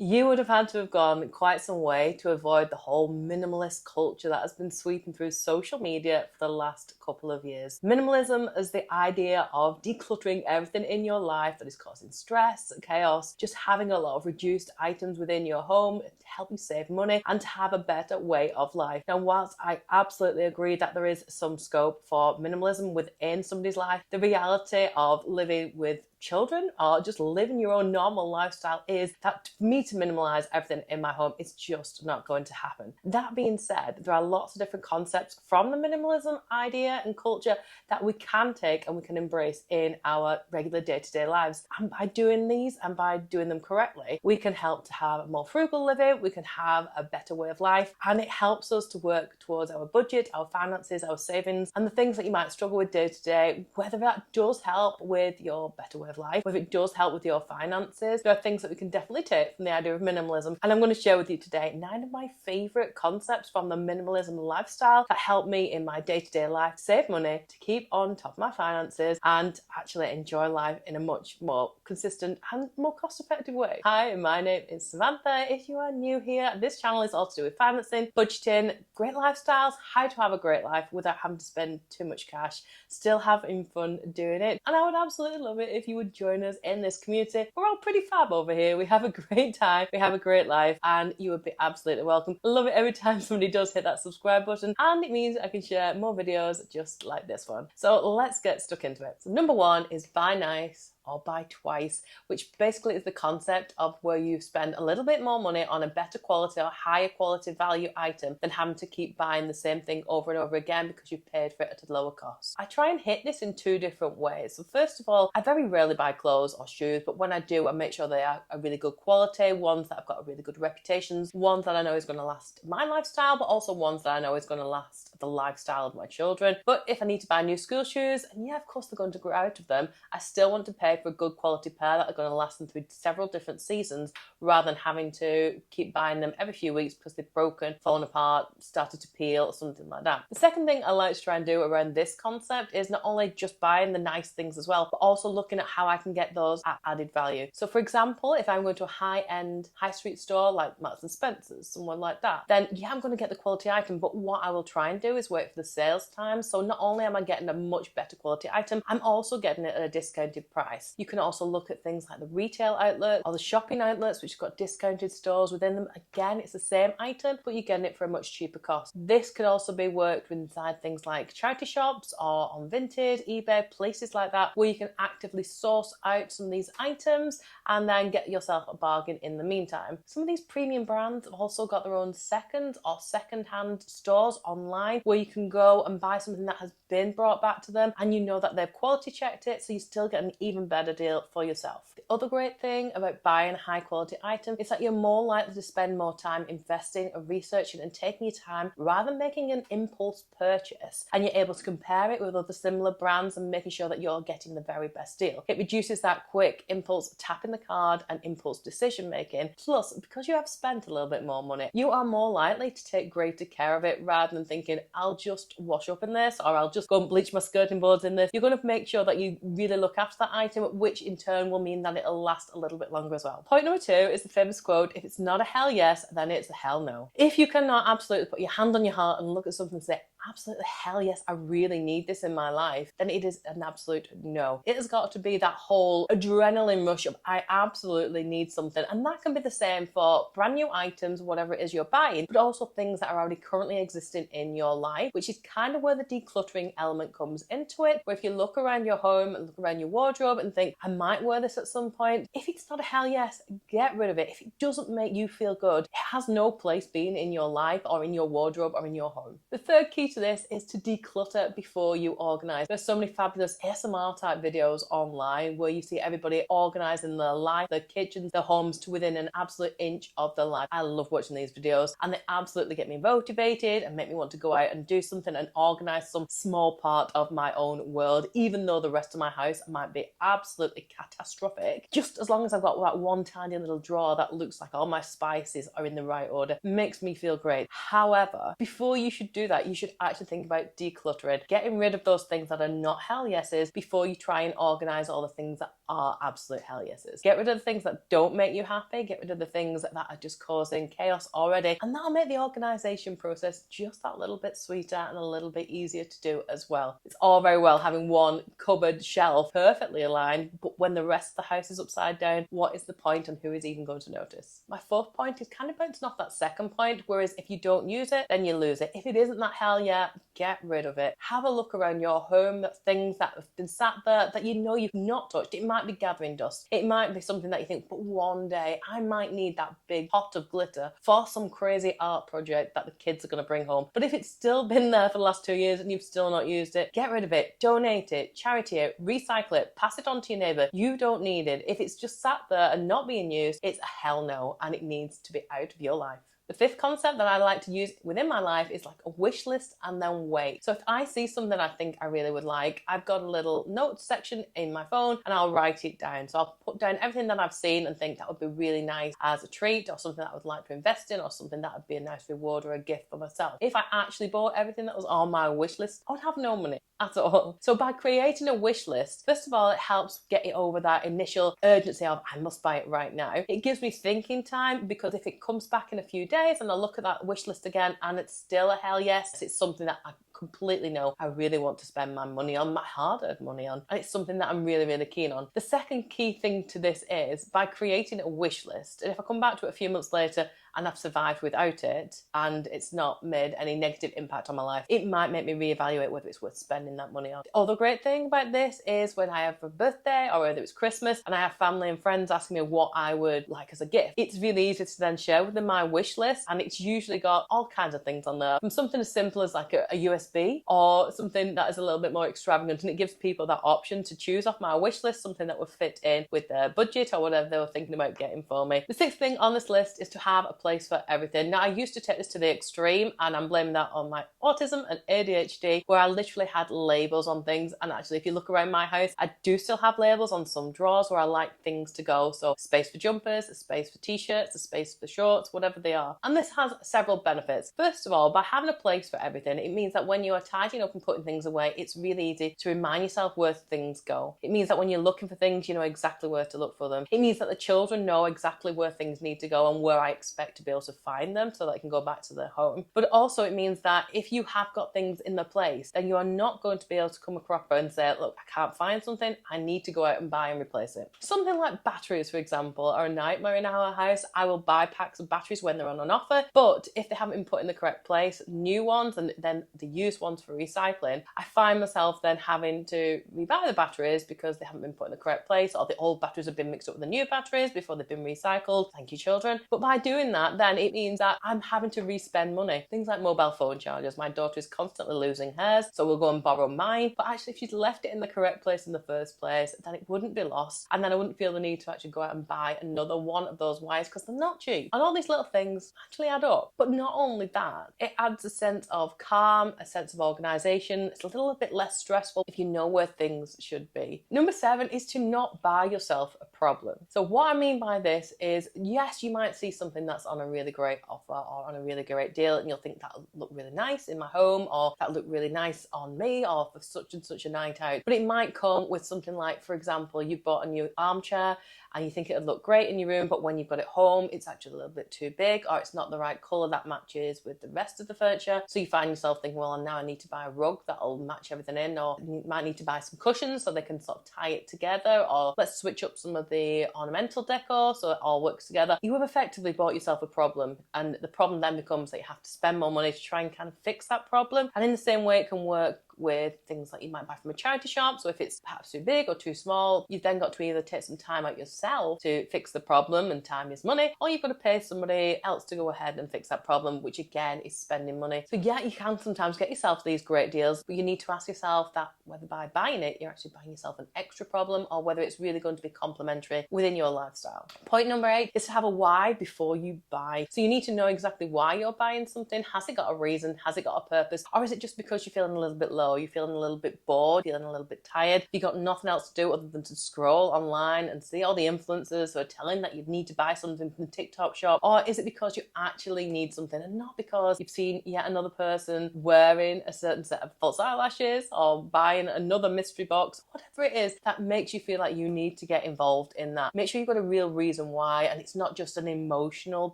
You would have had to have gone quite some way to avoid the whole minimalist culture that has been sweeping through social media for the last couple of years. Minimalism is the idea of decluttering everything in your life that is causing stress, chaos, just having a lot of reduced items within your home to help you save money and to have a better way of life. Now, whilst I absolutely agree that there is some scope for minimalism within somebody's life, the reality of living with children or just living your own normal lifestyle is that for me to minimalize everything in my home is just not going to happen. That being said, there are lots of different concepts from the minimalism idea and culture that we can take and we can embrace in our regular day-to-day lives. And by doing these and by doing them correctly, we can help to have a more frugal living, we can have a better way of life, and it helps us to work towards our budget, our finances, our savings, and the things that you might struggle with day to day, whether that does help with your better way of life, whether it does help with your finances. There are things that we can definitely take from the idea of minimalism, and I'm going to share with you today 9 of my favorite concepts from the minimalism lifestyle that help me in my day-to-day life save money, to keep on top of my finances, and actually enjoy life in a much more consistent and more cost-effective way. Hi, my name is Samantha. If you are new here, this channel is all to do with financing, budgeting, great lifestyles, how to have a great life without having to spend too much cash, still having fun doing it. And I would absolutely love it if you would join us in this community. We're all pretty fab over here. We have a great time, we have a great life, and you would be absolutely welcome. I love it every time somebody does hit that subscribe button, and it means I can share more videos just like this one. So let's get stuck into it. So number 1 is buy nice or buy twice, which basically is the concept of where you spend a little bit more money on a better quality or higher quality value item than having to keep buying the same thing over and over again because you've paid for it at a lower cost. I try and hit this in 2 different ways. So first of all, I very rarely buy clothes or shoes, but when I do, I make sure they are a really good quality, ones that have got a really good reputation, ones that I know is going to last my lifestyle, but also ones that I know is going to last the lifestyle of my children. But if I need to buy new school shoes, and yeah, of course they're going to grow out of them, I still want to pay for a good quality pair that are going to last them through several different seasons, rather than having to keep buying them every few weeks because they've broken, fallen apart, started to peel, or something like that. The second thing I like to try and do around this concept is not only just buying the nice things as well, but also looking at how I can get those at added value. So for example, if I'm going to a high-end high street store like Marks and Spencer's, someone like that, then yeah, I'm going to get the quality item, but what I will try and do is wait for the sales time. So not only am I getting a much better quality item, I'm also getting it at a discounted price. You can also look at things like the retail outlet or the shopping outlets, which have got discounted stores within them. Again, it's the same item, but you're getting it for a much cheaper cost. This could also be worked inside things like charity shops or on Vinted, eBay, places like that, where you can actively source out some of these items and then get yourself a bargain in the meantime. Some of these premium brands have also got their own second or second-hand stores online where you can go and buy something that has been brought back to them and you know that they've quality checked it, so you still get an even better deal for yourself. The other great thing about buying a high quality item is that you're more likely to spend more time investing and researching and taking your time rather than making an impulse purchase, and you're able to compare it with other similar brands and making sure that you're getting the very best deal. It reduces that quick impulse tapping the card and impulse decision making. Plus, because you have spent a little bit more money, you are more likely to take greater care of it rather than thinking, I'll just wash up in this or I'll just go and bleach my skirting boards in this. You're going to make sure that you really look after that item, which in turn will mean that it'll last a little bit longer as well. Point number 2 is the famous quote, if it's not a hell yes, then it's a hell no. If you cannot absolutely put your hand on your heart and look at something and say, absolutely hell yes, I really need this in my life, then it is an absolute no. It has got to be that whole adrenaline rush of I absolutely need something, and that can be the same for brand new items, whatever it is you're buying, but also things that are already currently existing in your life, which is kind of where the decluttering element comes into it, where if you look around your home and look around your wardrobe and think, I might wear this at some point, if it's not a hell yes, get rid of it. If it doesn't make you feel good, it has no place being in your life or in your wardrobe or in your home. The third key to this is to declutter before you organize. There's so many fabulous ASMR type videos online where you see everybody organizing their life, their kitchens, their homes to within an absolute inch of their life. I love watching these videos and they absolutely get me motivated and make me want to go out and do something and organize some small part of my own world, even though the rest of my house might be absolutely catastrophic. Just as long as I've got that one tiny little drawer that looks like all my spices are in the right order, makes me feel great. However, before you should do that, you should actually think about decluttering, getting rid of those things that are not hell yeses before you try and organize all the things that are absolute hell yeses. Get rid of the things that don't make you happy, get rid of the things that are just causing chaos already, and that'll make the organisation process just that little bit sweeter and a little bit easier to do as well. It's all very well having one cupboard shelf perfectly aligned, but when the rest of the house is upside down, what is the point and who is even going to notice? My fourth point is kind of bouncing off that second point, whereas if you don't use it, then you lose it. If it isn't that hell yeah, get rid of it. Have a look around your home, that's things that have been sat there that you know you've not touched. It might be gathering dust. It might be something that you think, but one day I might need that big pot of glitter for some crazy art project that the kids are going to bring home. But if it's still been there for the last 2 years and you've still not used it, get rid of it, donate it, charity it, recycle it, pass it on to your neighbour. You don't need it. If it's just sat there and not being used, it's a hell no, and it needs to be out of your life. The fifth concept that I like to use within my life is like a wish list and then wait. So if I see something I think I really would like, I've got a little notes section in my phone and I'll write it down. So I'll put down everything that I've seen and think that would be really nice as a treat, or something that I would like to invest in, or something that would be a nice reward or a gift for myself. If I actually bought everything that was on my wish list, I would have no money at all. So by creating a wish list, first of all, it helps get it over that initial urgency of I must buy it right now. It gives me thinking time, because if it comes back in a few days and I look at that wish list again and it's still a hell yes, it's something that I completely know I really want to spend my money on, my hard-earned money on, and it's something that I'm really, really keen on. The second key thing to this is by creating a wish list, and if I come back to it a few months later and I've survived without it and it's not made any negative impact on my life, it might make me reevaluate whether it's worth spending that money on. The other great thing about this is when I have a birthday or whether it's Christmas and I have family and friends asking me what I would like as a gift, it's really easy to then share with them my wish list, and it's usually got all kinds of things on there, from something as simple as like a USB or something that is a little bit more extravagant, and it gives people that option to choose off my wish list something that would fit in with their budget or whatever they were thinking about getting for me. The sixth thing on this list is to have a place for everything. Now, I used to take this to the extreme, and I'm blaming that on my autism and ADHD, where I literally had labels on things. And actually, if you look around my house, I do still have labels on some drawers where I like things to go. So space for jumpers, a space for t-shirts, a space for shorts, whatever they are. And this has several benefits. First of all, by having a place for everything, it means that when you are tidying up and putting things away, it's really easy to remind yourself where things go. It means that when you're looking for things, you know exactly where to look for them. It means that the children know exactly where things need to go and where I expect to be able to find them so that they can go back to their home. But also it means that if you have got things in the place, then you are not going to be able to come across and say, look, I can't find something, I need to go out and buy and replace it. Something like batteries, for example, are a nightmare in our house. I will buy packs of batteries when they're on an offer, but if they haven't been put in the correct place, new ones and then the used ones for recycling, I find myself then having to rebuy the batteries because they haven't been put in the correct place, or the old batteries have been mixed up with the new batteries before they've been recycled. Thank you, children. But by doing that, then it means that I'm having to re-spend money. Things like mobile phone chargers. My daughter is constantly losing hers, so we'll go and borrow mine. But actually, if she'd left it in the correct place in the first place, then it wouldn't be lost. And then I wouldn't feel the need to actually go out and buy another one of those wires because they're not cheap. And all these little things actually add up. But not only that, it adds a sense of calm, a sense of organisation. It's a little bit less stressful if you know where things should be. Number 7 is to not buy yourself a problem. So what I mean by this is, yes, you might see something that's on a really great offer or on a really great deal, and you'll think that'll look really nice in my home, or that'll look really nice on me, or for such and such a night out. But it might come with something like, for example, you bought a new armchair and you think it would look great in your room, but when you've got it home, it's actually a little bit too big, or it's not the right colour that matches with the rest of the furniture. So you find yourself thinking, well, now I need to buy a rug that'll match everything in, or you might need to buy some cushions so they can sort of tie it together, or let's switch up some of the ornamental decor so it all works together. You have effectively bought yourself a problem, and the problem then becomes that you have to spend more money to try and kind of fix that problem. And in the same way, it can work with things like you might buy from a charity shop. So if it's perhaps too big or too small, you've then got to either take some time out yourself to fix the problem, and time is money, or you've got to pay somebody else to go ahead and fix that problem, which again is spending money. So yeah, you can sometimes get yourself these great deals, but you need to ask yourself that whether by buying it, you're actually buying yourself an extra problem, or whether it's really going to be complementary within your lifestyle. Point number 8 is to have a why before you buy. So you need to know exactly why you're buying something. Has it got a reason? Has it got a purpose? Or is it just because you're feeling a little bit low low, you're feeling a little bit bored, feeling a little bit tired, you've got nothing else to do other than to scroll online and see all the influencers who are telling that you need to buy something from the TikTok shop? Or is it because you actually need something and not because you've seen yet another person wearing a certain set of false eyelashes or buying another mystery box? Whatever it is that makes you feel like you need to get involved in that, make sure you've got a real reason why, and it's not just an emotional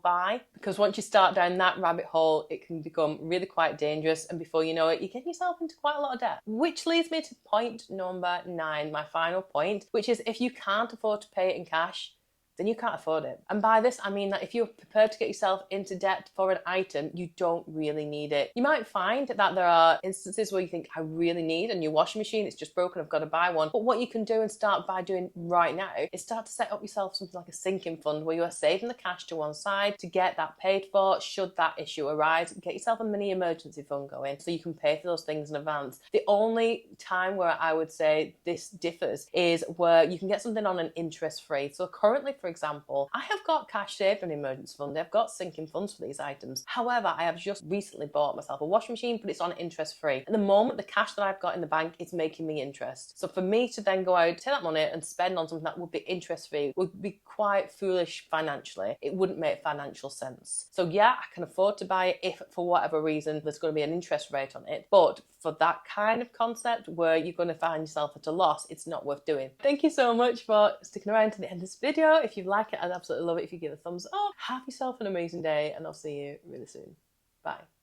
buy, because once you start down that rabbit hole, it can become really quite dangerous, and before you know it, you're getting yourself into quite a lot of debt. Which leads me to point number 9, my final point, which is if you can't afford to pay it in cash, then you can't afford it. And by this, I mean that if you're prepared to get yourself into debt for an item, you don't really need it. You might find that there are instances where you think, I really need a new washing machine, it's just broken, I've got to buy one. But what you can do and start by doing right now is start to set up yourself something like a sinking fund where you are saving the cash to one side to get that paid for should that issue arise. Get yourself a mini emergency fund going so you can pay for those things in advance. The only time where I would say this differs is where you can get something on an interest free. So currently, for example, I have got cash saved in an emergency fund. I've got sinking funds for these items. However, I have just recently bought myself a washing machine, but it's on interest free. At the moment, the cash that I've got in the bank is making me interest. So for me to then go out, take that money and spend on something that would be interest free would be quite foolish financially. It wouldn't make financial sense. So yeah, I can afford to buy it if for whatever reason there's going to be an interest rate on it. But for that kind of concept where you're going to find yourself at a loss, it's not worth doing. Thank you so much for sticking around to the end of this video. If you like it, I'd absolutely love it if you give it a thumbs up. Have yourself an amazing day, and I'll see you really soon. Bye.